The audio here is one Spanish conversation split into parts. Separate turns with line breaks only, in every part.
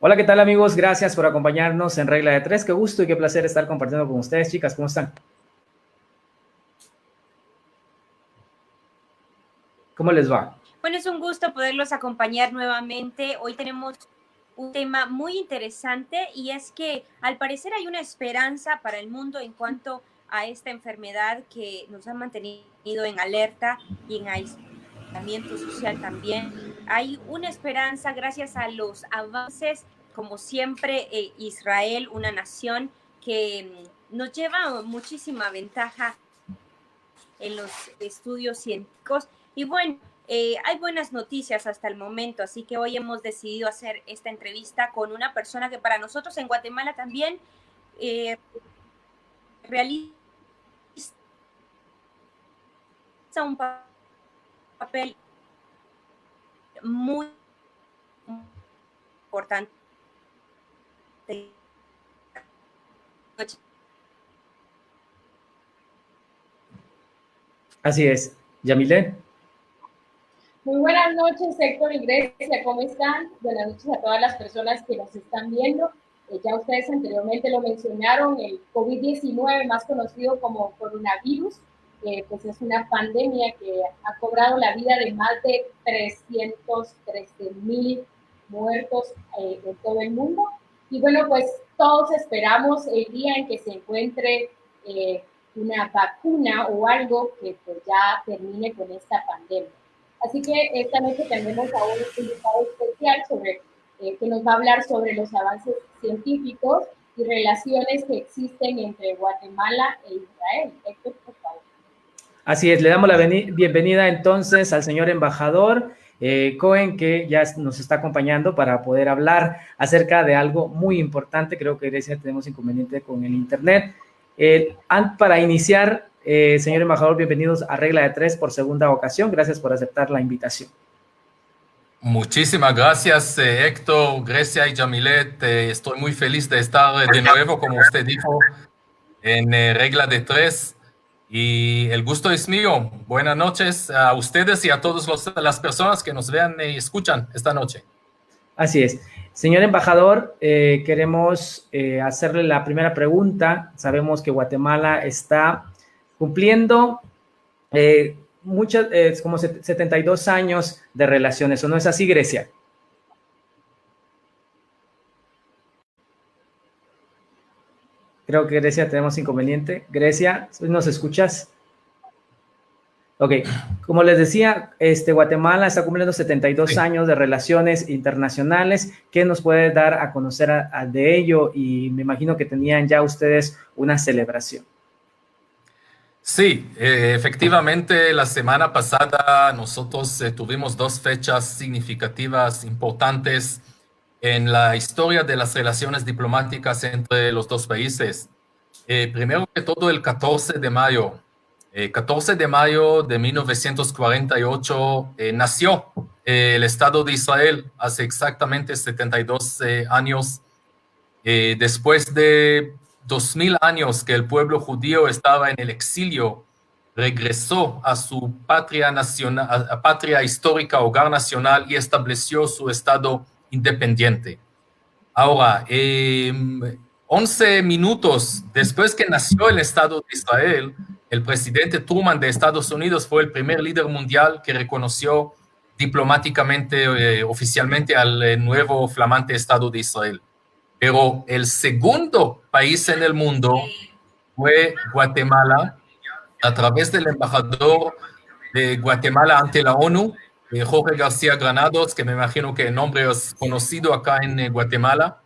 Hola, ¿qué tal amigos? Gracias por acompañarnos en Regla de Tres. Qué gusto y qué placer estar compartiendo con ustedes, chicas. ¿Cómo están? ¿Cómo les va?
Bueno, es un gusto poderlos acompañar nuevamente. Hoy tenemos un tema muy interesante y es que al parecer hay una esperanza para el mundo en cuanto a esta enfermedad que nos ha mantenido en alerta y en aislamiento social también. Hay una esperanza gracias a los avances, como siempre, Israel, una nación que nos lleva muchísima ventaja en los estudios científicos. Y bueno, hay buenas noticias hasta el momento, así que hoy hemos decidido hacer esta entrevista con una persona que para nosotros en Guatemala también eh, realiza un papel muy importante.
Así es. Yamile.
Muy buenas noches, Héctor y Grecia, ¿cómo están? Buenas noches a todas las personas que nos están viendo. Ya ustedes anteriormente lo mencionaron, el COVID-19, más conocido como coronavirus, pues es una pandemia que ha cobrado la vida de más de 313,000 muertos en todo el mundo. Y bueno, pues todos esperamos el día en que se encuentre una vacuna o algo que pues ya termine con esta pandemia. Así que esta noche tenemos a un invitado especial que nos va a hablar sobre los avances científicos y relaciones que existen entre Guatemala e Israel. Héctor, por favor.
Así es, le damos la bienvenida entonces al señor embajador Cohen, que ya nos está acompañando para poder hablar acerca de algo muy importante. Creo que Grecia tenemos inconveniente con el internet. Para iniciar, señor embajador, bienvenidos a Regla de Tres por segunda ocasión. Gracias por aceptar la invitación.
Muchísimas gracias, Héctor, Grecia y Yamilet. Estoy muy feliz de estar de nuevo, como usted dijo, en Regla de Tres. Y el gusto es mío. Buenas noches a ustedes y a todas las personas que nos vean y escuchan esta noche.
Así es. Señor embajador, queremos hacerle la primera pregunta. Sabemos que Guatemala está cumpliendo como 72 años de relaciones, ¿o no es así, Grecia? Creo que Grecia tenemos inconveniente. Grecia, ¿nos escuchas? Ok, como les decía, Guatemala está cumpliendo 72 años de relaciones internacionales. ¿Qué nos puede dar a conocer de ello? Y me imagino que tenían ya ustedes una celebración.
Sí, efectivamente, la semana pasada nosotros tuvimos dos fechas significativas, importantes en la historia de las relaciones diplomáticas entre los dos países. Primero que todo, el 14 de mayo. 14 de mayo de 1948 nació el Estado de Israel hace exactamente 72 años. Después de 2000 años que el pueblo judío estaba en el exilio, regresó a su patria nacional, a patria histórica, hogar nacional, y estableció su Estado independiente. Ahora, 11 minutos después que nació el Estado de Israel, el presidente Truman de Estados Unidos fue el primer líder mundial que reconoció diplomáticamente, oficialmente, al nuevo flamante Estado de Israel. Pero el segundo país en el mundo fue Guatemala, a través del embajador de Guatemala ante la ONU, Jorge García Granados, que me imagino que el nombre es conocido acá en Guatemala.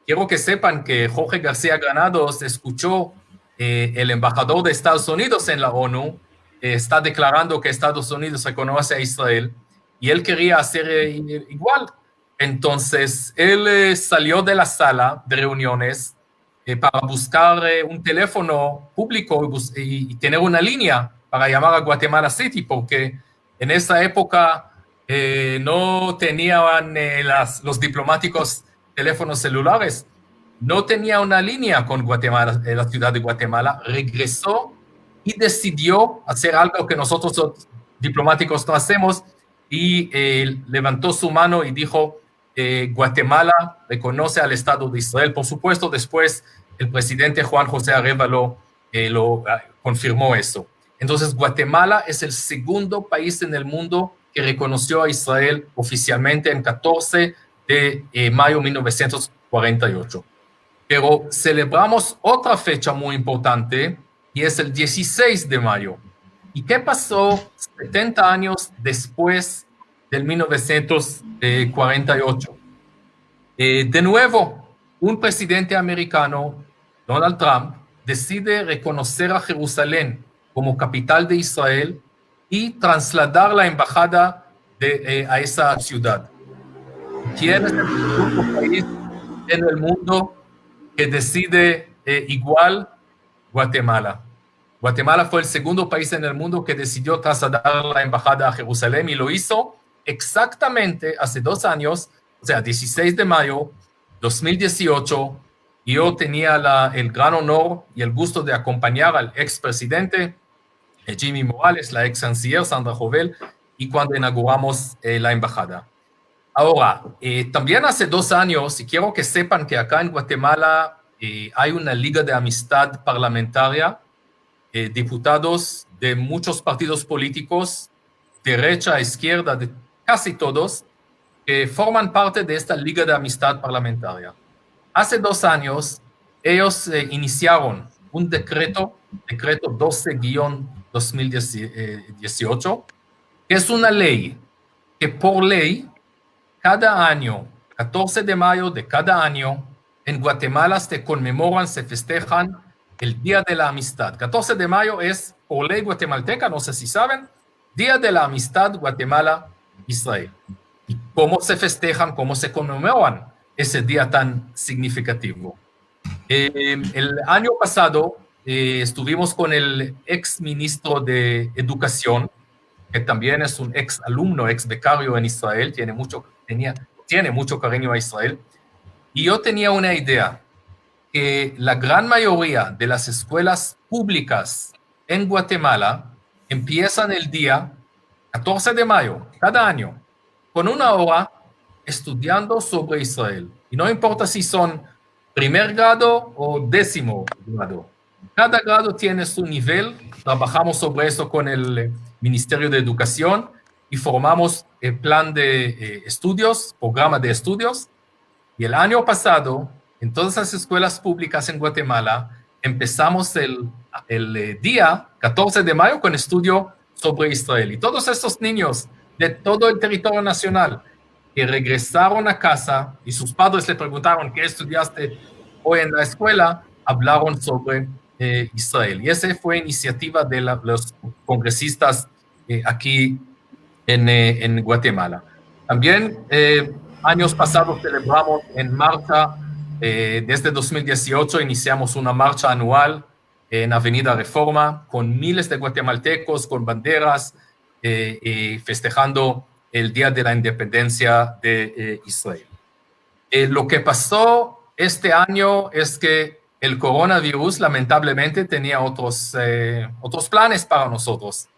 Quiero que sepan que Jorge García Granados escuchó el embajador de Estados Unidos en la ONU, está declarando que Estados Unidos reconoce a Israel, y él quería hacer igual. Entonces, él salió de la sala de reuniones para buscar un teléfono público y tener una línea para llamar a Guatemala City, porque en esa época no tenían los diplomáticos teléfonos celulares. No tenía una línea con Guatemala, la ciudad de Guatemala. Regresó y decidió hacer algo que nosotros los diplomáticos no hacemos, y levantó su mano y dijo: Guatemala reconoce al Estado de Israel. Por supuesto, después el presidente Juan José Arévalo lo confirmó eso. Entonces, Guatemala es el segundo país en el mundo que reconoció a Israel oficialmente en 14 de mayo de 1948. Pero celebramos otra fecha muy importante y es el 16 de mayo. ¿Y qué pasó 70 años después del 1948? De nuevo, un presidente americano, Donald Trump, decide reconocer a Jerusalén como capital de Israel y trasladar la embajada a esa ciudad. ¿Quién es el segundo país en el mundo que decide igual? Guatemala. Guatemala fue el segundo país en el mundo que decidió trasladar la embajada a Jerusalén y lo hizo exactamente hace 2 años, o sea, 16 de mayo de 2018. Y yo tenía el gran honor y el gusto de acompañar al expresidente Jimmy Morales, la ex canciller Sandra Jovel, y cuando inauguramos la embajada. Ahora, también hace 2 años, y quiero que sepan que acá en Guatemala hay una liga de amistad parlamentaria, diputados de muchos partidos políticos, derecha, izquierda, de casi todos, que forman parte de esta liga de amistad parlamentaria. Hace 2 años, ellos iniciaron un decreto 12-2018, que es una ley que por ley, cada año, 14 de mayo de cada año, en Guatemala se conmemoran, se festejan el Día de la Amistad. 14 de mayo es, por ley guatemalteca, no sé si saben, Día de la Amistad Guatemala-Israel. ¿Y cómo se festejan, cómo se conmemoran ese día tan significativo? El año pasado estuvimos con el ex ministro de Educación, que también es un ex alumno, ex becario en Israel, tiene mucho cariño a Israel, y yo tenía una idea, que la gran mayoría de las escuelas públicas en Guatemala empiezan el día 14 de mayo, cada año, con 1 hora estudiando sobre Israel. Y no importa si son 1er grado o 10º grado. Cada grado tiene su nivel. Trabajamos sobre eso con el Ministerio de Educación y formamos el plan de estudios, programa de estudios. Y el año pasado, en todas las escuelas públicas en Guatemala, empezamos el día 14 de mayo con estudio sobre Israel. Y todos estos niños de todo el territorio nacional que regresaron a casa y sus padres le preguntaron ¿qué estudiaste hoy en la escuela? Hablaron sobre Israel. Y esa fue iniciativa de los congresistas aquí en Guatemala. También años pasados celebramos en marcha, desde 2018 iniciamos una marcha anual en Avenida Reforma con miles de guatemaltecos, con banderas, festejando el Día de la Independencia de Israel. Lo que pasó este año es que el coronavirus lamentablemente tenía otros planes para nosotros.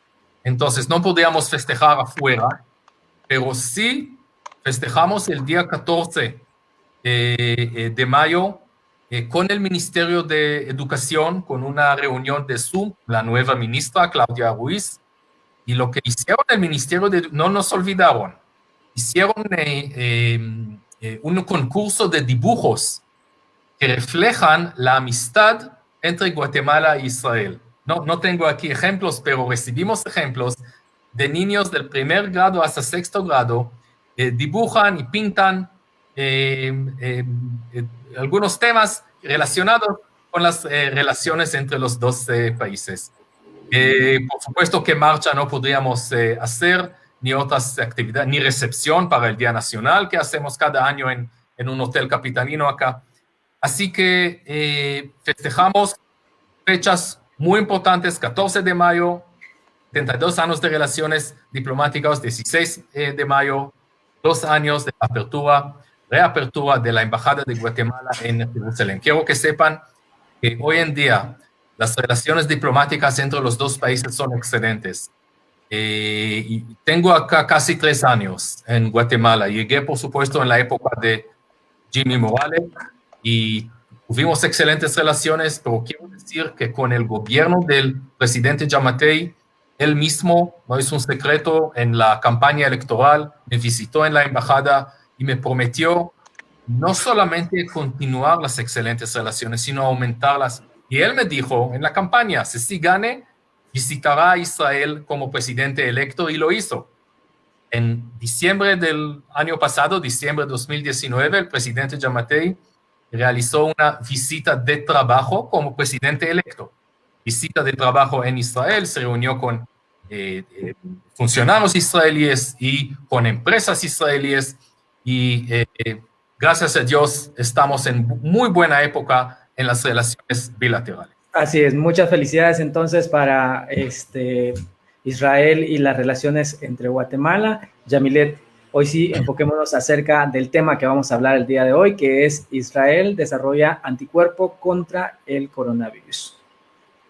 Entonces no podíamos festejar afuera, pero sí festejamos el día 14 de mayo con el Ministerio de Educación, con una reunión de Zoom, la nueva ministra Claudia Ruiz. Y lo que hicieron el Ministerio no nos olvidaron, hicieron un concurso de dibujos que reflejan la amistad entre Guatemala e Israel. No tengo aquí ejemplos, pero recibimos ejemplos de niños del 1er grado hasta 6º grado, dibujan y pintan algunos temas relacionados con las relaciones entre los dos países. Por supuesto que marcha no podríamos hacer, ni otras actividades, ni recepción para el Día Nacional que hacemos cada año en un hotel capitalino acá. Así que festejamos fechas muy importantes, 14 de mayo, 72 años de relaciones diplomáticas, 16 de mayo, 2 años de reapertura de la Embajada de Guatemala en Jerusalén. Quiero que sepan que hoy en día las relaciones diplomáticas entre los dos países son excelentes. Y tengo acá casi 3 años en Guatemala. Llegué, por supuesto, en la época de Jimmy Morales y tuvimos excelentes relaciones, pero quiero decir que con el gobierno del presidente Giammattei, él mismo, no es un secreto, en la campaña electoral me visitó en la embajada y me prometió no solamente continuar las excelentes relaciones, sino aumentarlas. Y él me dijo en la campaña, si gane, visitará a Israel como presidente electo, y lo hizo. En diciembre del año pasado, diciembre de 2019, el presidente Giammattei realizó una visita de trabajo como presidente electo. Visita de trabajo en Israel, se reunió con funcionarios israelíes y con empresas israelíes y gracias a Dios estamos en muy buena época en las relaciones bilaterales.
Así es, muchas felicidades entonces para Israel y las relaciones entre Guatemala. Yamilet, hoy sí enfoquémonos acerca del tema que vamos a hablar el día de hoy, que es Israel desarrolla anticuerpo contra el coronavirus.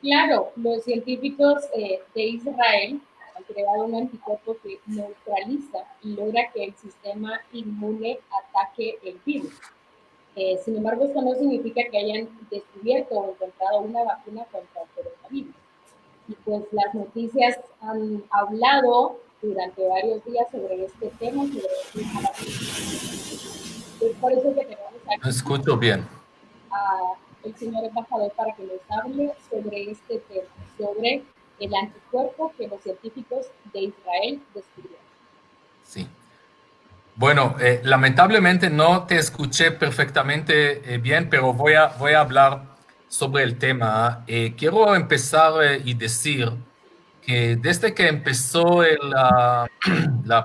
Claro, los científicos de Israel han creado un anticuerpo que neutraliza y logra que el sistema inmune ataque el virus. Sin embargo, esto no significa que hayan descubierto o encontrado una vacuna contra el coronavirus. Y pues las noticias han hablado durante varios días sobre este tema, sobre este tema. Es por eso que tenemos aquí
No escucho bien.
el señor embajador para que nos hable sobre este tema, sobre el anticuerpo que los científicos de Israel descubrieron.
Sí. Bueno, lamentablemente no te escuché perfectamente bien, pero voy a hablar sobre el tema. Quiero empezar y decir que desde que empezó la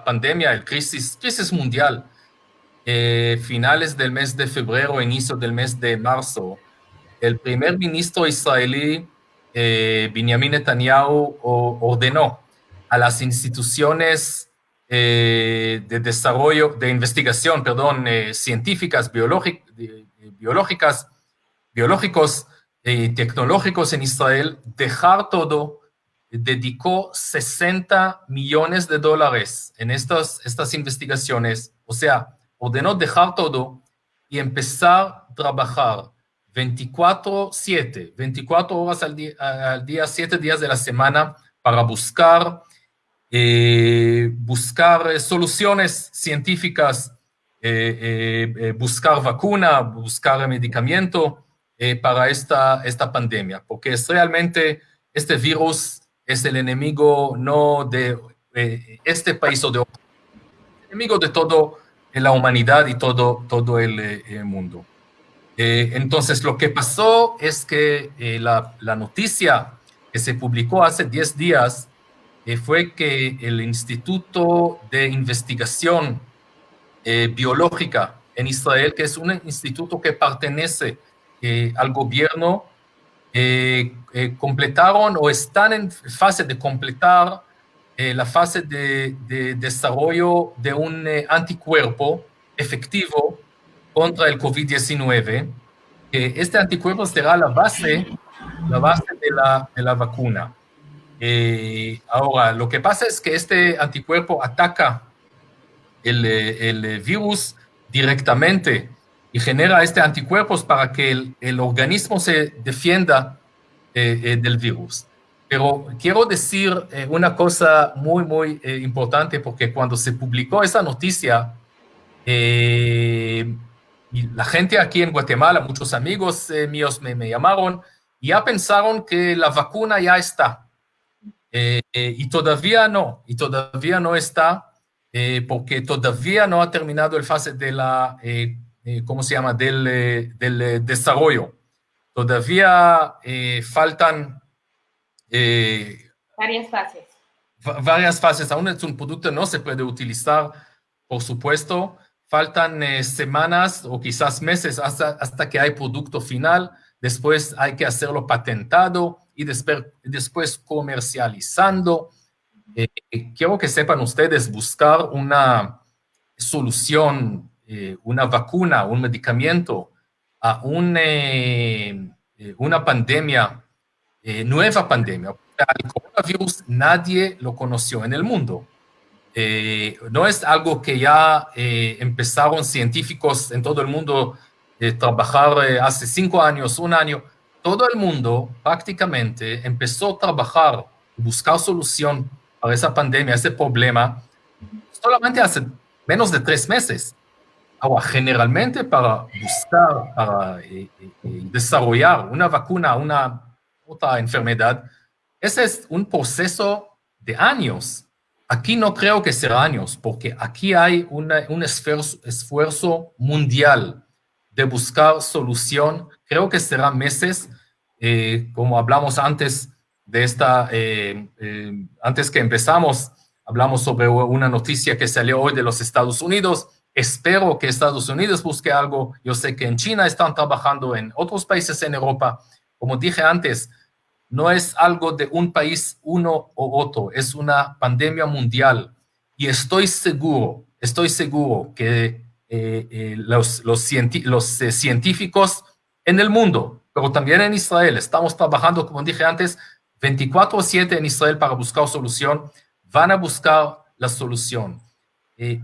pandemia, el crisis mundial, finales del mes de febrero, inicio del mes de marzo, el primer ministro israelí, Benjamin Netanyahu, ordenó a las instituciones de desarrollo, de investigación, perdón, científicas, biológicos y tecnológicos en Israel, dejar todo. Dedicó $60 millones en estas investigaciones, o sea, ordenó dejar todo y empezar a trabajar 24/7, 24 horas al día, 7 días de la semana para buscar soluciones científicas, buscar vacuna, buscar medicamento para esta pandemia, porque es realmente este virus es el enemigo no de este país o de otro, es el enemigo de toda la humanidad y todo el mundo. Entonces, lo que pasó es que la noticia que se publicó hace 10 días fue que el Instituto de Investigación Biológica en Israel, que es un instituto que pertenece al gobierno, completaron o están en fase de completar la fase de desarrollo de un anticuerpo efectivo contra el COVID-19. Este anticuerpo será la base de la vacuna. Ahora, lo que pasa es que este anticuerpo ataca el virus directamente y genera este anticuerpos para que el organismo se defienda del virus. Pero quiero decir una cosa muy importante, porque cuando se publicó esa noticia, y la gente aquí en Guatemala, muchos amigos míos me llamaron y ya pensaron que la vacuna ya está. Y todavía no está, porque todavía no ha terminado el fase de ¿cómo se llama? Del desarrollo. Todavía faltan
Varias fases.
Varias fases. Aún es un producto, no se puede utilizar, por supuesto. Faltan semanas o quizás meses hasta que hay producto final. Después hay que hacerlo patentado y después comercializando. Quiero que sepan ustedes, buscar una solución, una vacuna, un medicamento a una pandemia, nueva pandemia. el coronavirus nadie lo conoció en el mundo. No es algo que ya empezaron científicos en todo el mundo a trabajar hace 5 años, 1 año. Todo el mundo prácticamente empezó a trabajar, buscar solución para esa pandemia, ese problema, solamente hace menos de 3 meses. Ahora, generalmente para buscar, para desarrollar una vacuna a una otra enfermedad, ese es un proceso de años. Aquí no creo que será años, porque aquí hay un esfuerzo mundial de buscar solución. Creo que será meses, como hablamos antes de antes que empezamos, hablamos sobre una noticia que salió hoy de los Estados Unidos. Espero que Estados Unidos busque algo. Yo sé que en China están trabajando, en otros países en Europa. Como dije antes, no es algo de un país, uno u otro, es una pandemia mundial. Y estoy seguro que los científicos en el mundo, pero también en Israel, estamos trabajando, como dije antes, 24/7 en Israel para buscar solución, van a buscar la solución.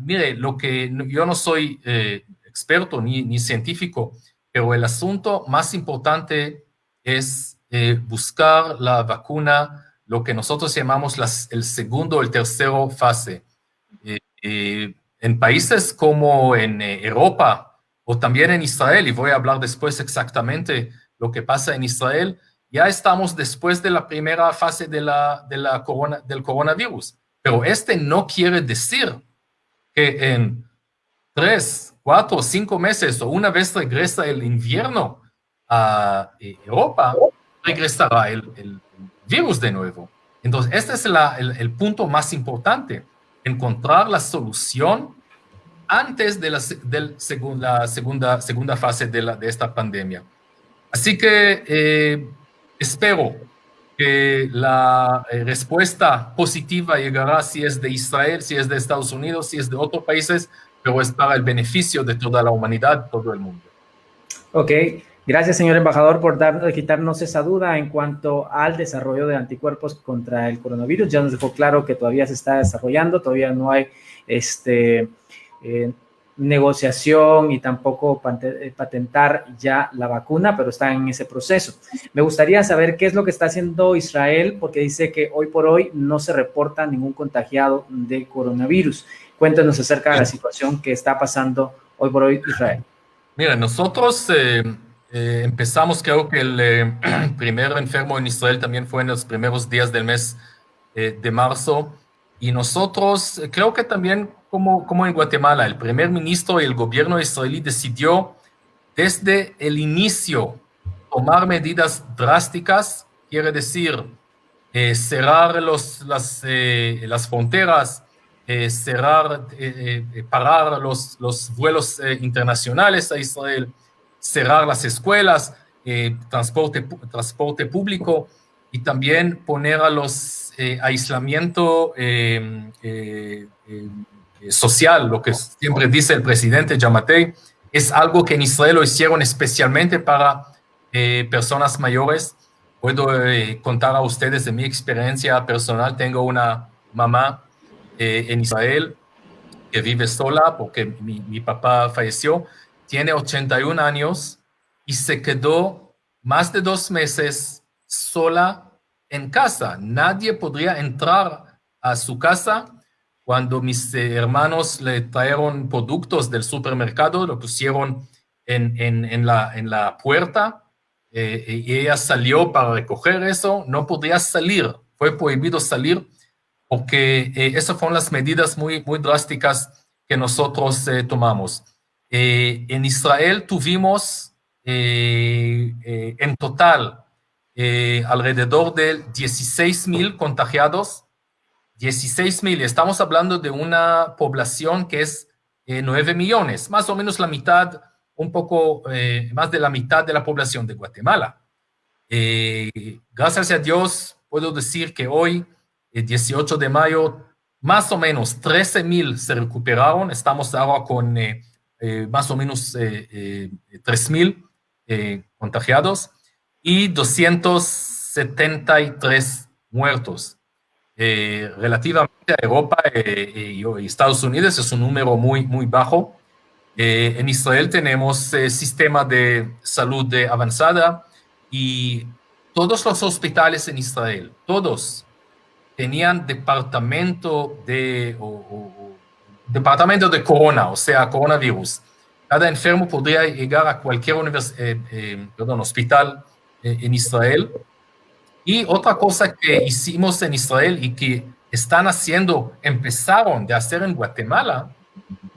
Mire, yo no soy experto ni científico, pero el asunto más importante es buscar la vacuna, lo que nosotros llamamos el segundo o el tercero fase. En países como en Europa o también en Israel, y voy a hablar después exactamente lo que pasa en Israel, ya estamos después de la primera fase del coronavirus. Pero no quiere decir que en 3, 4, 5 meses o una vez regresa el invierno a Europa, regresará el virus de nuevo. Entonces, este es el punto más importante, encontrar la solución antes de la segunda fase de esta pandemia. Así que espero que la respuesta positiva llegará si es de Israel, si es de Estados Unidos, si es de otros países, pero es para el beneficio de toda la humanidad, todo el mundo.
Ok, gracias señor embajador por quitarnos esa duda en cuanto al desarrollo de anticuerpos contra el coronavirus. Ya nos dejó claro que todavía se está desarrollando, todavía no hay negociación y tampoco patentar ya la vacuna, pero está en ese proceso. Me gustaría saber qué es lo que está haciendo Israel, porque dice que hoy por hoy no se reporta ningún contagiado de coronavirus. Cuéntanos acerca de la situación que está pasando hoy por hoy Israel.
Mira, nosotros empezamos, creo que el primer enfermo en Israel también fue en los primeros días del mes de marzo, y nosotros creo que también como en Guatemala, el primer ministro y el gobierno israelí decidió desde el inicio tomar medidas drásticas, quiere decir cerrar las fronteras, parar los vuelos internacionales a Israel, cerrar las escuelas, transporte público, y también poner a los aislamiento social, lo que siempre dice el presidente Yamatei. Es algo que en Israel lo hicieron especialmente para personas mayores. Puedo contar a ustedes de mi experiencia personal. Tengo una mamá en Israel que vive sola porque mi papá falleció. Tiene 81 años y se quedó más de 2 meses sola en casa. Nadie podría entrar a su casa. Cuando mis hermanos le trajeron productos del supermercado, lo pusieron en la puerta, y ella salió para recoger eso. No podía salir, fue prohibido salir, porque esas fueron las medidas muy, muy drásticas que nosotros tomamos. En Israel tuvimos en total alrededor de 16,000 contagiados. 16,000, estamos hablando de una población que es 9 millones, más o menos la mitad, un poco más de la mitad de la población de Guatemala. Gracias a Dios, puedo decir que hoy, 18 de mayo, más o menos 13,000 se recuperaron. Estamos ahora con más o menos 3,000 contagiados y 273 muertos. Relativamente a Europa y Estados Unidos es un número muy bajo. En Israel tenemos sistema de salud avanzada y todos los hospitales en Israel, todos tenían departamento departamento de corona, o sea, coronavirus. Cada enfermo podría llegar a cualquier hospital en Israel. Y otra cosa que hicimos en Israel y que empezaron de hacer en Guatemala,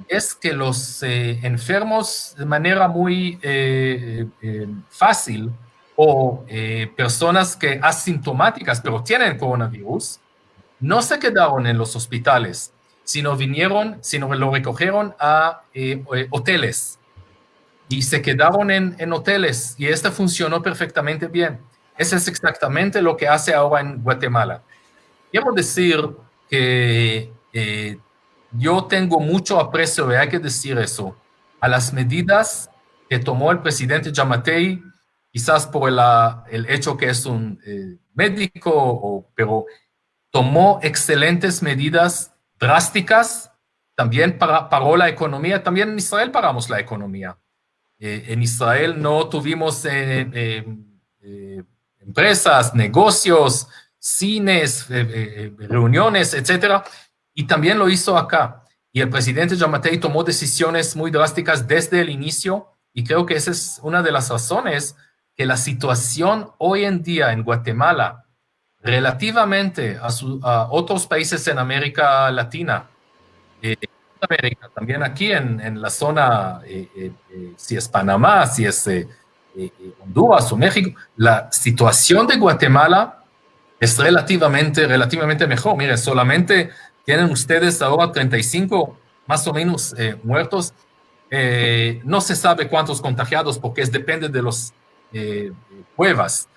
es que los enfermos de manera muy fácil o personas que asintomáticas pero tienen coronavirus, no se quedaron en los hospitales, sino lo recogieron a hoteles y se quedaron en hoteles y funcionó perfectamente bien. Eso es exactamente lo que hace ahora en Guatemala. Quiero decir que yo tengo mucho aprecio, y hay que decir eso, a las medidas que tomó el presidente Giammattei, quizás por el hecho que es un médico, pero tomó excelentes medidas drásticas, también paró la economía, también en Israel paramos la economía. En Israel no tuvimos empresas, negocios, cines, reuniones, etcétera, y también lo hizo acá. Y el presidente Giammattei tomó decisiones muy drásticas desde el inicio, y creo que esa es una de las razones que la situación hoy en día en Guatemala, relativamente a otros países en América Latina, también aquí en la zona, si es Panamá, si es Honduras o México, la situación de Guatemala es relativamente mejor. Mire, solamente tienen ustedes ahora 35 más o menos muertos. No se sabe cuántos contagiados porque depende de las pruebas.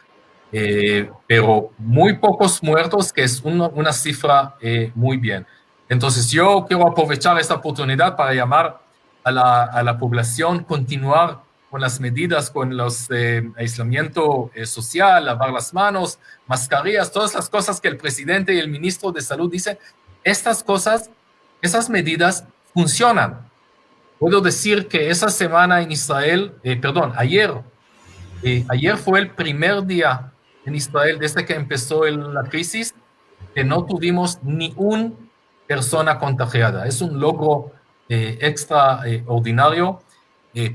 Pero muy pocos muertos, que es una cifra muy bien. Entonces yo quiero aprovechar esta oportunidad para llamar a la población, continuar con las medidas, con los aislamiento social, lavar las manos, mascarillas, todas las cosas que el presidente y el ministro de Salud dicen. Estas cosas, esas medidas funcionan. Puedo decir que esa semana en Israel, ayer fue el primer día en Israel desde que empezó la crisis que no tuvimos ni una persona contagiada. Es un logro extraordinario.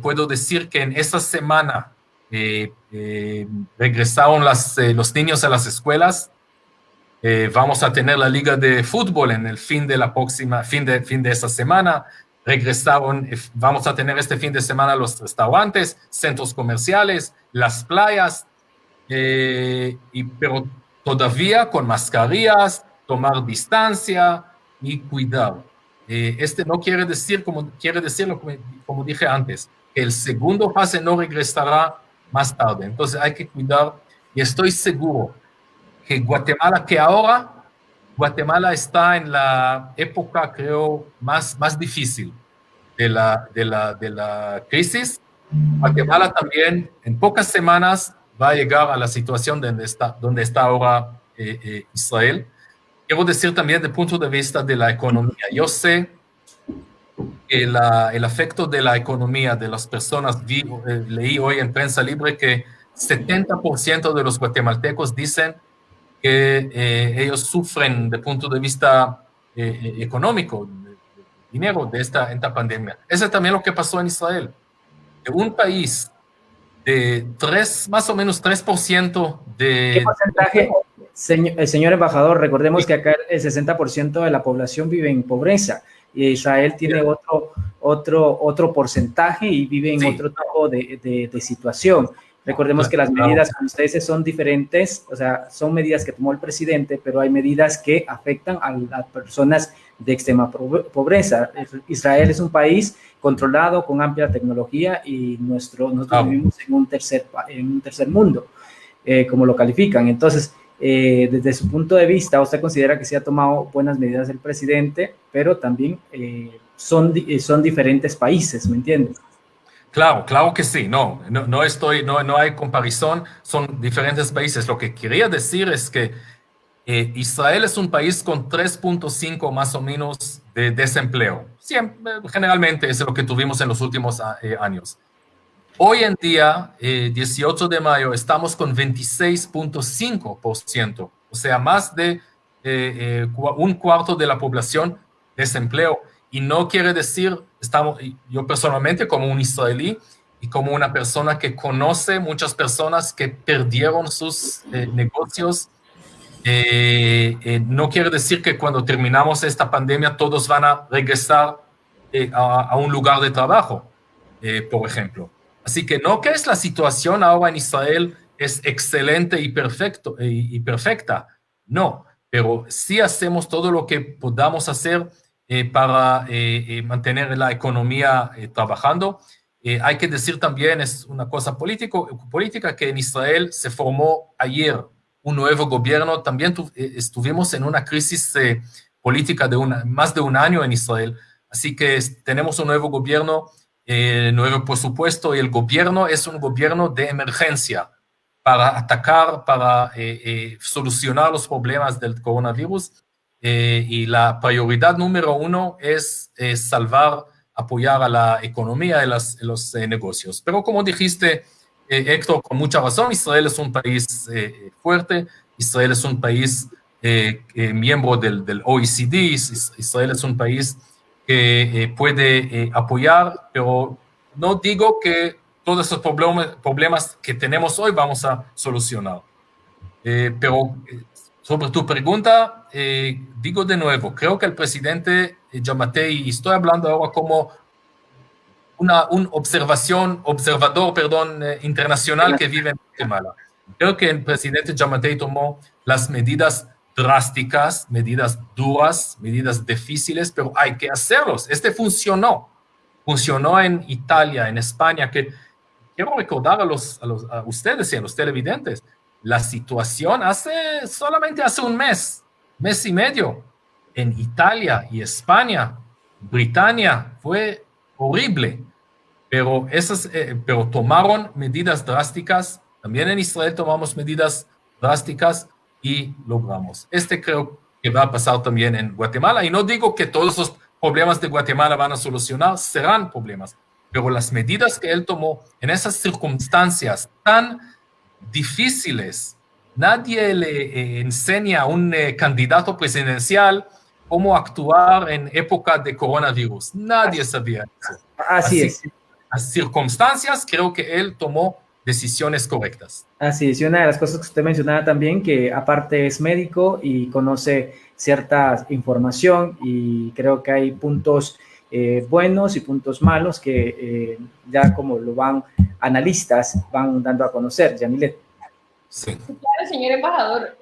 Puedo decir que en esa semana regresaron los niños a las escuelas. Vamos a tener la liga de fútbol en el fin de esa semana. Vamos a tener este fin de semana los restaurantes, centros comerciales, las playas, pero todavía con mascarillas, tomar distancia y cuidar. No quiere decir, como dije antes, que el segundo fase no regresará más tarde. Entonces hay que cuidar y estoy seguro que Guatemala está en la época, creo, más difícil de la crisis. Guatemala también en pocas semanas va a llegar a la situación donde está ahora Israel. Quiero decir también desde el punto de vista de la economía. Yo sé que el efecto de la economía de las personas, leí hoy en Prensa Libre que 70% de los guatemaltecos dicen que ellos sufren desde el punto de vista económico, dinero de esta pandemia. Eso es también lo que pasó en Israel. De un país de más o menos 3% de...
¿Qué porcentaje, señor embajador? Recordemos que acá el 60% de la población vive en pobreza. Y Israel tiene otro porcentaje y vive en otro tipo de situación. Recordemos que las medidas, como ustedes dicen, son diferentes, o sea, son medidas que tomó el presidente, pero hay medidas que afectan a las personas de extrema pobreza. Israel es un país controlado, con amplia tecnología, y nosotros vivimos en un tercer mundo, como lo califican. Entonces, desde su punto de vista, ¿usted considera que se ha tomado buenas medidas el presidente, pero también son diferentes países, ¿me entiende?
Claro que sí, no hay comparación, son diferentes países. Lo que quería decir es que Israel es un país con 3.5 más o menos de desempleo. Siempre, generalmente es lo que tuvimos en los últimos años. Hoy en día, 18 de mayo, estamos con 26.5%, o sea, más de un cuarto de la población desempleo. Y no quiere decir, yo personalmente como un israelí y como una persona que conoce muchas personas que perdieron sus negocios, no quiere decir que cuando terminamos esta pandemia todos van a regresar a un lugar de trabajo, por ejemplo. Así que no que es la situación ahora en Israel es excelente y perfecta, no, pero sí hacemos todo lo que podamos hacer para mantener la economía trabajando. Hay que decir también, es una cosa política, que en Israel se formó ayer un nuevo gobierno. También estuvimos en una crisis política de más de un año en Israel. Así que tenemos un nuevo gobierno, nuevo presupuesto, y el gobierno es un gobierno de emergencia para atacar, para solucionar los problemas del coronavirus. Y la prioridad número uno es apoyar a la economía y los negocios. Pero como dijiste, Héctor, con mucha razón, Israel es un país fuerte, Israel es un país miembro del OECD, Israel es un país que puede apoyar, pero no digo que todos esos problemas que tenemos hoy vamos a solucionar. Pero sobre tu pregunta, digo de nuevo, creo que el presidente Giammattei, y estoy hablando ahora como un observador internacional que vive en Guatemala. Creo que el presidente Giammattei tomó las medidas drásticas, medidas duras, medidas difíciles, pero hay que hacerlos. Funcionó. Funcionó en Italia, en España, que quiero recordar a ustedes y a los televidentes, la situación solamente hace un mes y medio, en Italia y España, Britania, fue horrible, pero tomaron medidas drásticas. También en Israel tomamos medidas drásticas y logramos. Creo que va a pasar también en Guatemala, y no digo que todos los problemas de Guatemala van a solucionar, serán problemas, pero las medidas que él tomó en esas circunstancias tan difíciles, nadie le enseña a un candidato presidencial cómo actuar en época de coronavirus. Nadie sabía eso.
Así es.
Las circunstancias, creo que él tomó decisiones correctas.
Así es, y una de las cosas que usted mencionaba también, que aparte es médico y conoce cierta información, y creo que hay puntos buenos y puntos malos que ya como lo van analistas van dando a conocer. Yamilet.
Sí. Claro, señor embajador,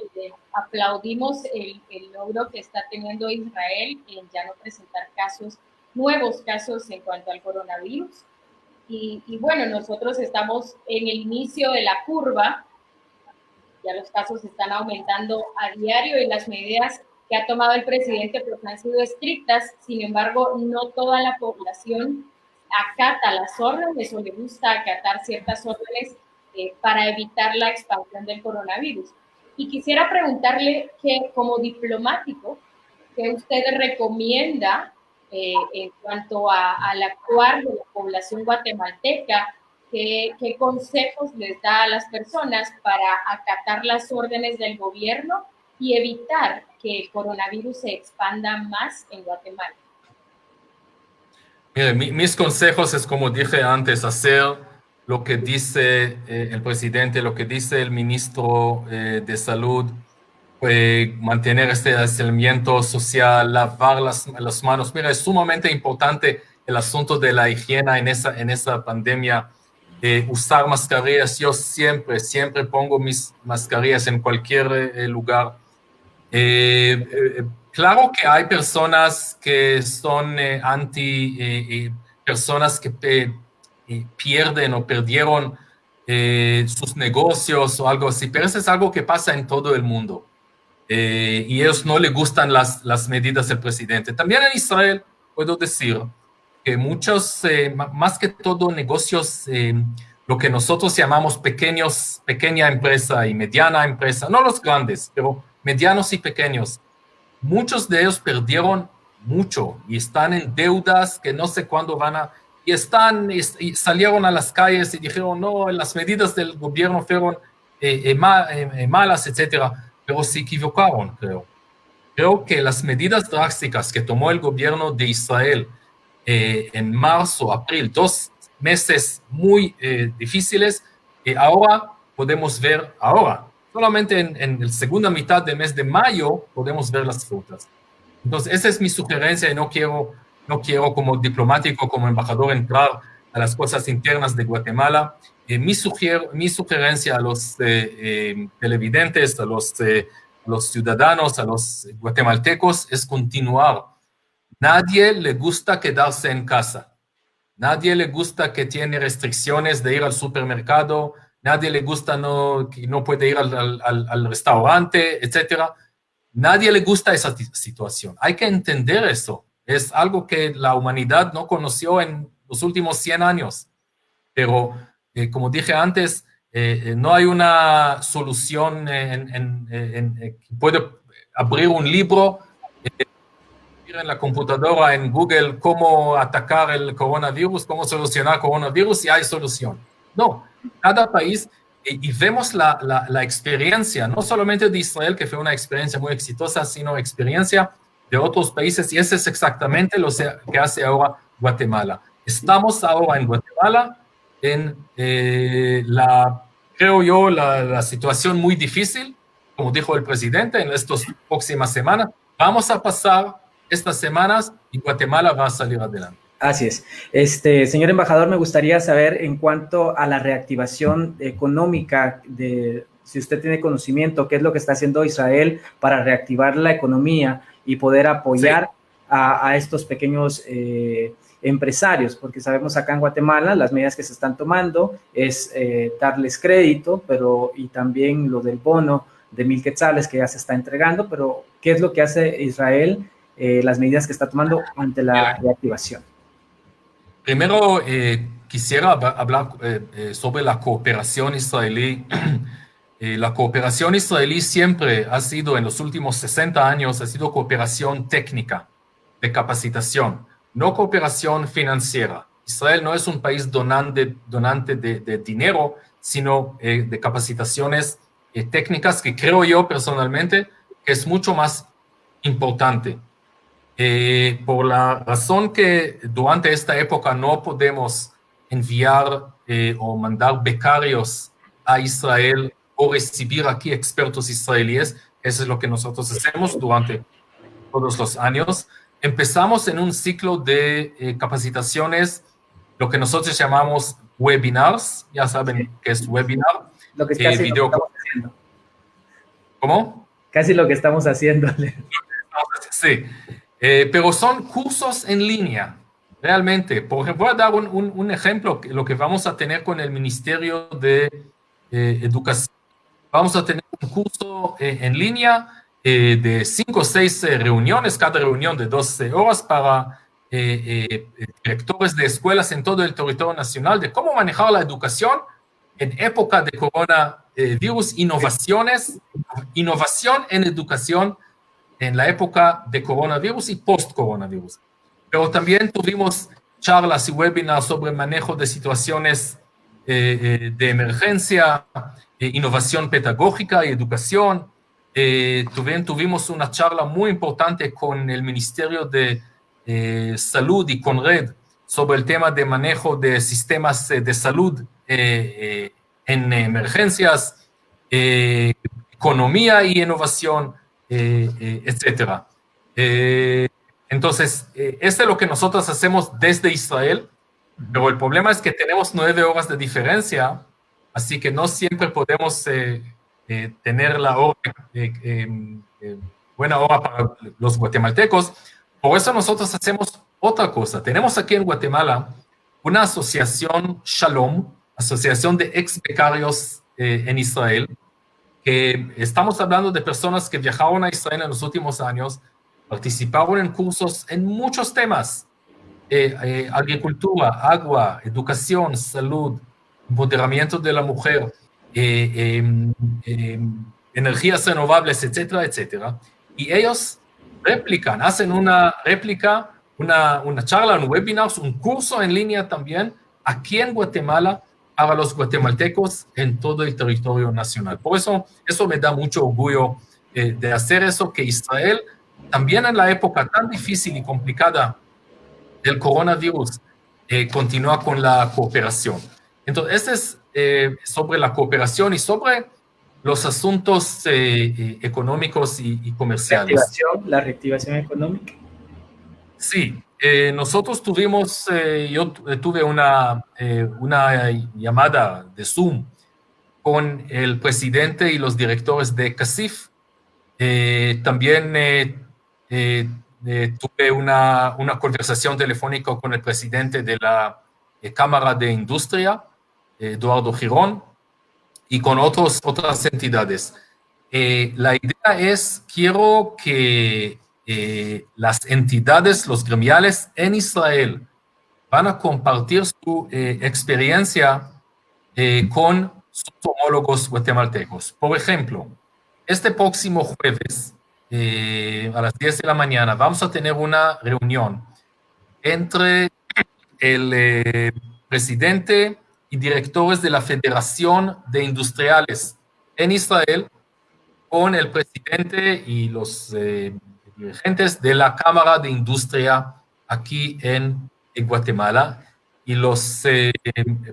aplaudimos el logro que está teniendo Israel en ya no presentar nuevos casos en cuanto al coronavirus. Y bueno, nosotros estamos en el inicio de la curva, ya los casos están aumentando a diario y las medidas que ha tomado el presidente pues han sido estrictas. Sin embargo, no toda la población acata las órdenes o le gusta acatar ciertas órdenes para evitar la expansión del coronavirus. Y quisiera preguntarle que, como diplomático, ¿qué usted recomienda en cuanto al actuar de la población guatemalteca? ¿Qué consejos les da a las personas para acatar las órdenes del gobierno y evitar que el coronavirus se expanda más en Guatemala?
Mis consejos es, como dije antes, hacer lo que dice el presidente, lo que dice el ministro de Salud, mantener este aislamiento social, lavar las manos. Mira, es sumamente importante el asunto de la higiene en esa pandemia. Usar mascarillas. Yo siempre pongo mis mascarillas en cualquier lugar. Claro que hay personas que son personas que pierden o perdieron sus negocios o algo así, pero eso es algo que pasa en todo el mundo. Y a ellos no les gustan las medidas del presidente. También en Israel puedo decir que muchos, más que todo negocios, lo que nosotros llamamos pequeña empresa y mediana empresa, no los grandes, pero medianos y pequeños. Muchos de ellos perdieron mucho y están en deudas que no sé cuándo van a... Y salieron a las calles y dijeron, no, las medidas del gobierno fueron malas, etcétera. Pero se equivocaron, creo. Creo que las medidas drásticas que tomó el gobierno de Israel en marzo, abril, 2 meses muy difíciles, ahora podemos ver, solamente en la segunda mitad del mes de mayo podemos ver las frutas. Entonces, esa es mi sugerencia y no quiero como diplomático, como embajador, entrar a las cosas internas de Guatemala. Mi sugerencia a los televidentes, a los ciudadanos, a los guatemaltecos, es continuar. Nadie le gusta quedarse en casa. Nadie le gusta que tiene restricciones de ir al supermercado. Nadie le gusta que no puede ir al restaurante, etcétera. Nadie le gusta esa situación. Hay que entender eso. Es algo que la humanidad no conoció en los últimos 100 años. Pero, como dije antes, no hay una solución puede abrir un libro en la computadora, en Google, cómo atacar el coronavirus, cómo solucionar coronavirus y hay solución. No, cada país, y vemos la experiencia, no solamente de Israel, que fue una experiencia muy exitosa, sino experiencia de otros países, y eso es exactamente lo que hace ahora Guatemala. Estamos ahora en Guatemala en creo yo, la situación muy difícil, como dijo el presidente, en estas próximas semanas. Vamos a pasar estas semanas y Guatemala va a salir adelante.
Así es. Señor embajador, me gustaría saber en cuanto a la reactivación económica, si usted tiene conocimiento, qué es lo que está haciendo Israel para reactivar la economía y poder apoyar a estos pequeños empresarios, porque sabemos acá en Guatemala las medidas que se están tomando es darles crédito, y también lo del bono de 1,000 quetzales que ya se está entregando, pero ¿qué es lo que hace Israel, las medidas que está tomando ante la reactivación?
Primero, quisiera hablar sobre la cooperación israelí. La cooperación israelí siempre ha sido, en los últimos 60 años, ha sido cooperación técnica, de capacitación, no cooperación financiera. Israel no es un país donante de dinero, sino de capacitaciones técnicas que creo yo personalmente que es mucho más importante. Por la razón que durante esta época no podemos enviar o mandar becarios a Israel o recibir aquí expertos israelíes, eso es lo que nosotros hacemos durante todos los años. Empezamos en un ciclo de capacitaciones, lo que nosotros llamamos webinars, ya saben qué es webinar.
Lo que es casi lo que estamos haciendo.
¿Cómo?
Casi lo que estamos haciéndole.
Sí. Pero son cursos en línea, realmente. Por ejemplo, voy a dar un ejemplo, lo que vamos a tener con el Ministerio de Educación. Vamos a tener un curso en línea de 5 o 6 reuniones, cada reunión de 12 horas para directores de escuelas en todo el territorio nacional, de cómo manejar la educación en época de coronavirus, innovación en educación en la época de coronavirus y post-coronavirus. Pero también tuvimos charlas y webinars sobre manejo de situaciones de emergencia, innovación pedagógica y educación. También tuvimos una charla muy importante con el Ministerio de Salud y con Red sobre el tema de manejo de sistemas de salud en emergencias, economía y innovación, etcétera. Entonces, este es lo que nosotros hacemos desde Israel, pero el problema es que tenemos 9 horas de diferencia, así que no siempre podemos tener la hora, buena hora para los guatemaltecos. Por eso nosotros hacemos otra cosa. Tenemos aquí en Guatemala una asociación Shalom, asociación de ex becarios en Israel, que estamos hablando de personas que viajaron a Israel en los últimos años, participaron en cursos en muchos temas, agricultura, agua, educación, salud, empoderamiento de la mujer, energías renovables, etcétera, etcétera. Y ellos hacen una réplica, una charla, un webinar, un curso en línea también, aquí en Guatemala, para los guatemaltecos en todo el territorio nacional. Por eso me da mucho orgullo de hacer eso, que Israel, también en la época tan difícil y complicada del coronavirus, continúa con la cooperación. Entonces, este es sobre la cooperación y sobre los asuntos económicos y comerciales.
La reactivación económica.
Sí, nosotros tuvimos, yo tuve una llamada de Zoom con el presidente y los directores de CACIF. También tuve una conversación telefónica con el presidente de la Cámara de Industria, Eduardo Girón, y con otras entidades. La idea es, quiero que las entidades, los gremiales en Israel van a compartir su experiencia con sus homólogos guatemaltecos. Por ejemplo, este próximo jueves, a las 10 de la mañana, vamos a tener una reunión entre el presidente y directores de la Federación de Industriales en Israel con el presidente y los dirigentes de la Cámara de Industria aquí en Guatemala, y los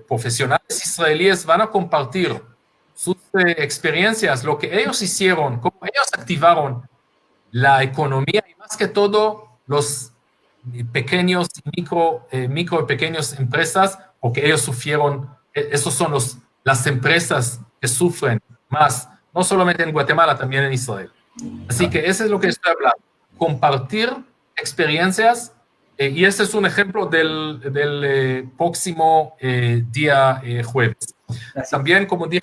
profesionales israelíes van a compartir sus experiencias, lo que ellos hicieron, cómo ellos activaron la economía y más que todo los pequeños, micro y pequeñas empresas, porque ellos sufrieron, esos son las empresas que sufren más, no solamente en Guatemala, también en Israel. Así que eso es lo que estoy hablando, compartir experiencias, y este es un ejemplo del próximo día jueves. También, como dije,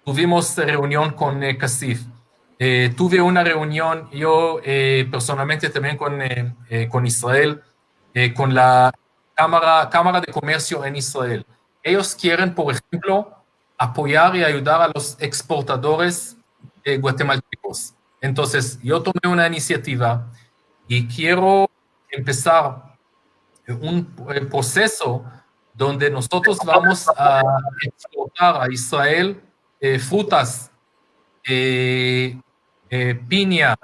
tuvimos reunión con CACIF. Tuve una reunión yo personalmente también con Israel, con la Cámara de Comercio en Israel. Ellos quieren, por ejemplo, apoyar y ayudar a los exportadores guatemaltecos. Entonces, yo tomé una iniciativa y quiero empezar un proceso donde nosotros vamos a exportar a Israel frutas, piña,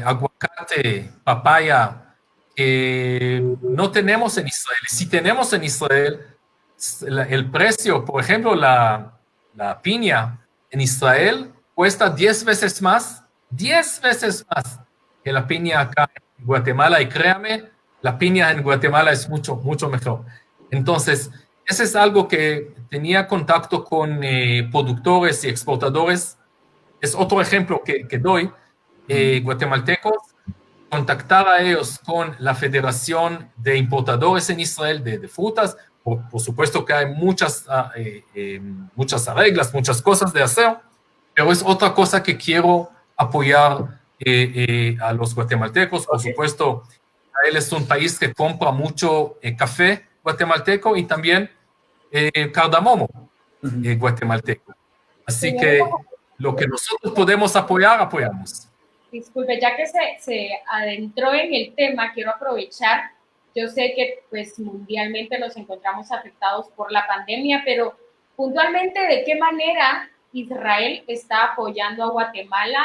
aguacate, papaya, no tenemos en Israel. Si tenemos en Israel, el precio, por ejemplo, la piña en Israel cuesta 10 veces más que la piña acá en Guatemala, y créame, la piña en Guatemala es mucho, mucho mejor. Entonces, ese es algo que tenía contacto con productores y exportadores. Es otro ejemplo que doy, guatemaltecos, contactar a ellos con la Federación de Importadores en Israel de frutas. Por supuesto que hay muchas reglas, muchas cosas de hacer, pero es otra cosa que quiero apoyar a los guatemaltecos. Por supuesto, Israel es un país que compra mucho café guatemalteco y también cardamomo guatemalteco. Así que lo que nosotros podemos apoyar, apoyamos.
Disculpe, ya que se adentró en el tema, quiero aprovechar. Yo sé que pues mundialmente nos encontramos afectados por la pandemia, pero puntualmente, ¿de qué manera Israel está apoyando a Guatemala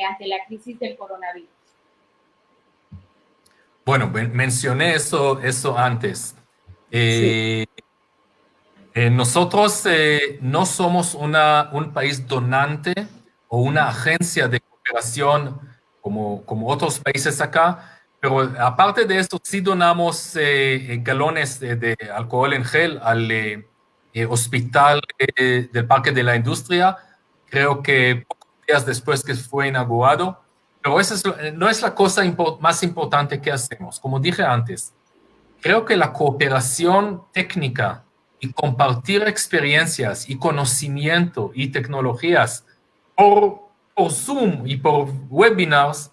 ante la crisis del coronavirus?
Bueno, mencioné eso antes. Sí. Nosotros no somos un país donante o una agencia de cooperación como otros países acá, pero aparte de eso sí donamos galones de alcohol en gel al hospital del Parque de la Industria, creo que pocos días después que fue inaugurado, pero eso no es la cosa más importante que hacemos. Como dije antes, creo que la cooperación técnica y compartir experiencias y conocimiento y tecnologías por Zoom y por webinars,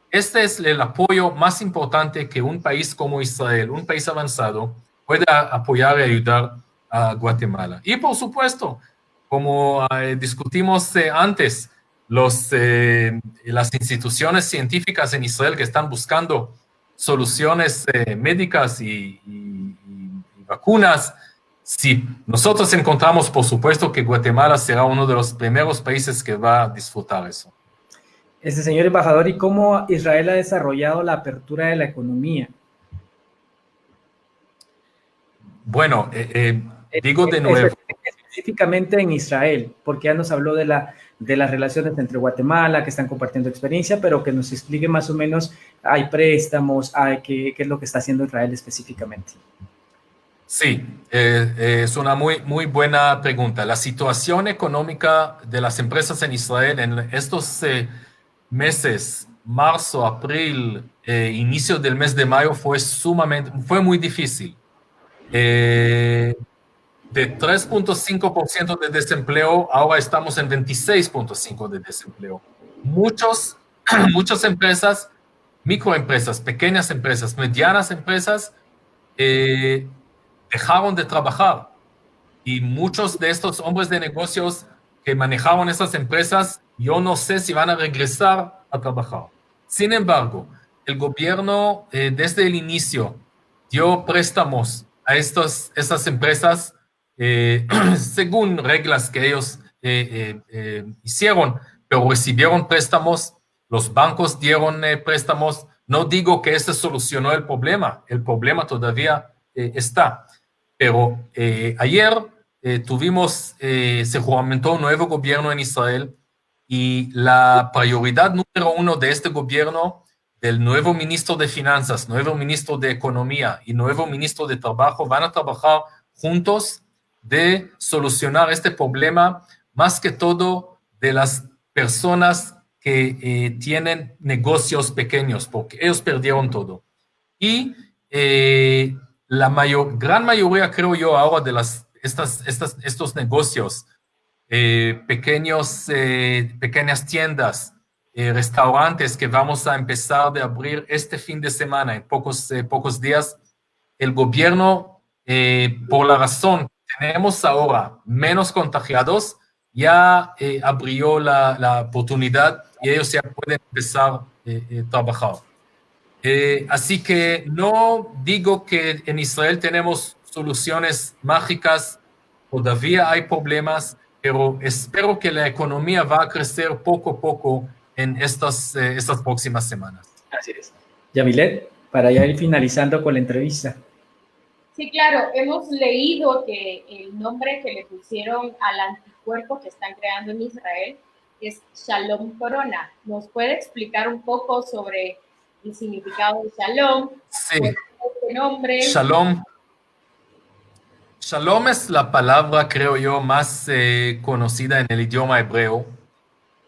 este es el apoyo más importante que un país como Israel, un país avanzado, pueda apoyar y ayudar a Guatemala. Y por supuesto, como discutimos antes, las instituciones científicas en Israel que están buscando soluciones médicas y vacunas. Si nosotros encontramos, por supuesto que Guatemala será uno de los primeros países que va a disfrutar eso.
Señor embajador, ¿y cómo Israel ha desarrollado la apertura de la economía?
Bueno, digo de nuevo.
Específicamente en Israel, porque ya nos habló de las relaciones entre Guatemala, que están compartiendo experiencia, pero que nos explique más o menos, hay préstamos, qué es lo que está haciendo Israel específicamente.
Sí, es una muy buena pregunta. La situación económica de las empresas en Israel en estos meses, marzo, abril, inicio del mes de mayo, fue muy difícil. De 3.5% de desempleo, ahora estamos en 26.5% de desempleo. Muchas empresas, microempresas, pequeñas empresas, medianas empresas, dejaron de trabajar. Y muchos de estos hombres de negocios que manejaban esas empresas, yo no sé si van a regresar a trabajar. Sin embargo, el gobierno desde el inicio dio préstamos a estas empresas según reglas que ellos hicieron, pero recibieron préstamos, los bancos dieron préstamos. No digo que este solucionó el problema todavía está. Pero ayer se juramentó un nuevo gobierno en Israel y la prioridad número uno de este gobierno, del nuevo ministro de Finanzas, nuevo ministro de Economía y nuevo ministro de Trabajo, van a trabajar juntos de solucionar este problema, más que todo de las personas que tienen negocios pequeños, porque ellos perdieron todo. Y la gran mayoría, creo yo, ahora de estos negocios, pequeñas tiendas, restaurantes que vamos a empezar de abrir este fin de semana, en pocos días, el gobierno, por la razón que tenemos ahora menos contagiados, ya abrió la oportunidad y ellos ya pueden empezar a trabajar. Así que no digo que en Israel tenemos soluciones mágicas, todavía hay problemas, pero espero que la economía va a crecer poco a poco en estas próximas semanas.
Así es. Yamilet, para ya ir finalizando con la entrevista.
Sí, claro, hemos leído que el nombre que le pusieron al anticuerpo que están creando en Israel es Shalom Corona. ¿Nos puede explicar un poco sobre el significado de Shalom?
Sí.
Este nombre.
Shalom. Shalom es la palabra, creo yo, más conocida en el idioma hebreo.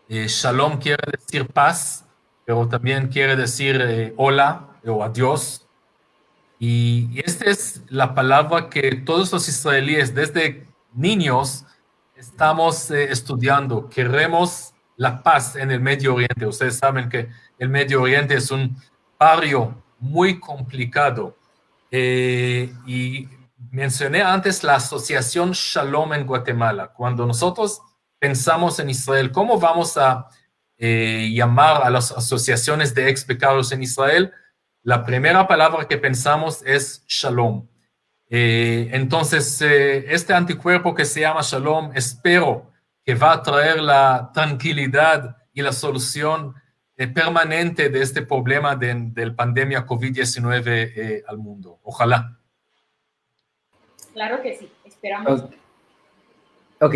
Shalom quiere decir paz, pero también quiere decir hola o adiós. Y esta es la palabra que todos los israelíes desde niños estamos estudiando. Queremos la paz en el Medio Oriente. Ustedes saben que el Medio Oriente es un barrio muy complicado. Y mencioné antes la asociación Shalom en Guatemala. Cuando nosotros pensamos en Israel, ¿cómo vamos a llamar a las asociaciones de ex pecados en Israel? La primera palabra que pensamos es Shalom. Entonces, este anticuerpo que se llama Shalom, espero que va a traer la tranquilidad y la solución permanente de este problema de pandemia COVID-19 al mundo. Ojalá.
Claro que sí, esperamos.
Ok,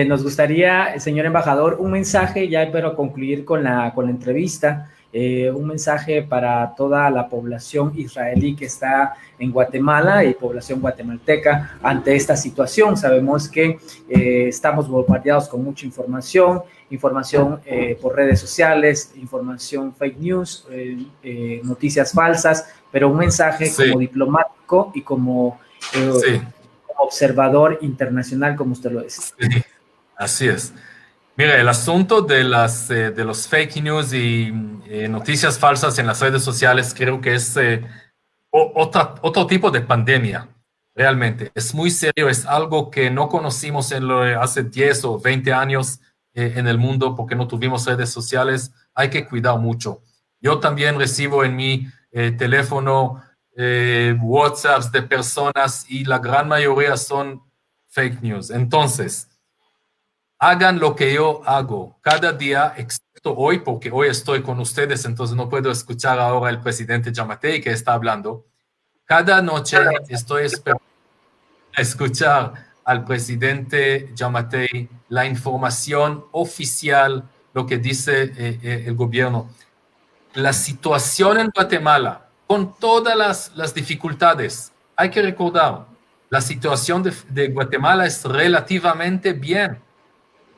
nos gustaría, señor embajador, un mensaje ya para concluir con la entrevista, un mensaje para toda la población israelí que está en Guatemala y población guatemalteca ante esta situación. Sabemos que estamos bombardeados con mucha información por redes sociales, información fake news, noticias falsas, pero un mensaje como diplomático y como observador internacional, como usted lo dice.
Sí, así es. Mira, el asunto de los fake news y noticias falsas en las redes sociales creo que es otro tipo de pandemia, realmente. Es muy serio, es algo que no conocimos hace 10 o 20 años en el mundo porque no tuvimos redes sociales. Hay que cuidar mucho. Yo también recibo en mi teléfono WhatsApps de personas y la gran mayoría son fake news. Entonces, hagan lo que yo hago cada día, excepto hoy, porque hoy estoy con ustedes, entonces no puedo escuchar ahora al presidente Giammattei que está hablando. Cada noche estoy esperando escuchar al presidente Giammattei la información oficial, lo que dice el gobierno. La situación en Guatemala, con todas las dificultades, hay que recordar, la situación de Guatemala es relativamente bien.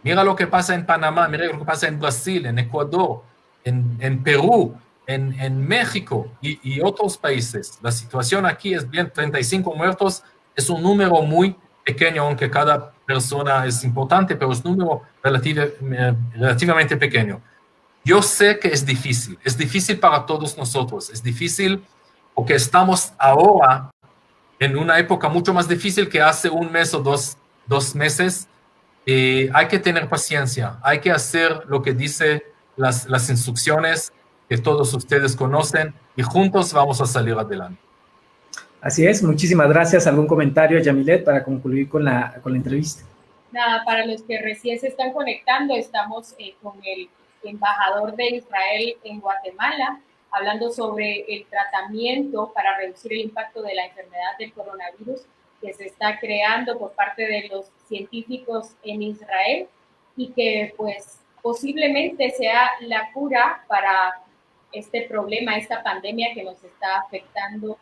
Mira lo que pasa en Panamá, mira lo que pasa en Brasil, en Ecuador, en Perú, en México y otros países. La situación aquí es bien, 35 muertos es un número muy pequeño, aunque cada persona es importante, pero es un número relativamente pequeño. Yo sé que es difícil para todos nosotros, es difícil porque estamos ahora en una época mucho más difícil que hace un mes o dos meses. Hay que tener paciencia, hay que hacer lo que dice las instrucciones que todos ustedes conocen y juntos vamos a salir adelante.
Así es, muchísimas gracias. ¿Algún comentario, Yamilet, para concluir con la entrevista?
Nada, para los que recién se están conectando, estamos con el embajador de Israel en Guatemala, hablando sobre el tratamiento para reducir el impacto de la enfermedad del coronavirus que se está creando por parte de los científicos en Israel y que pues posiblemente sea la cura para este problema, esta pandemia que nos está afectando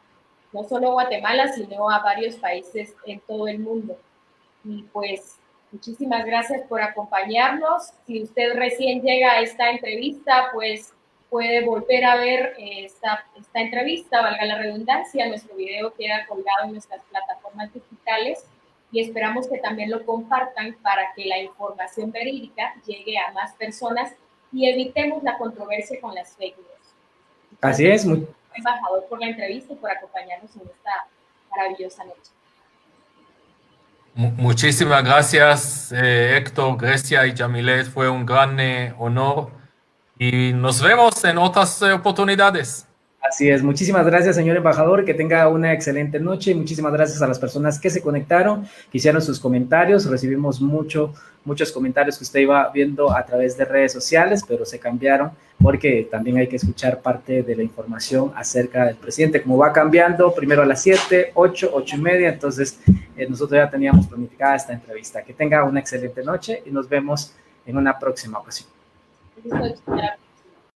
no solo a Guatemala, sino a varios países en todo el mundo. Y pues muchísimas gracias por acompañarnos. Si usted recién llega a esta entrevista, pues puede volver a ver esta entrevista, valga la redundancia. Nuestro video queda colgado en nuestras plataformas digitales y esperamos que también lo compartan para que la información verídica llegue a más personas y evitemos la controversia con las fake news.
Así es.
Embajador, por la entrevista y por acompañarnos en esta maravillosa noche.
Muchísimas gracias, Héctor, Grecia y Yamilet. Fue un gran honor y nos vemos en otras oportunidades.
Así es. Muchísimas gracias, señor embajador. Que tenga una excelente noche y muchísimas gracias a las personas que se conectaron, que hicieron sus comentarios. Recibimos muchos comentarios que usted iba viendo a través de redes sociales, pero se cambiaron porque también hay que escuchar parte de la información acerca del presidente, como va cambiando, primero a las 7, 8:30, entonces nosotros ya teníamos planificada esta entrevista. Que tenga una excelente noche y nos vemos en una próxima ocasión.
Feliz noche.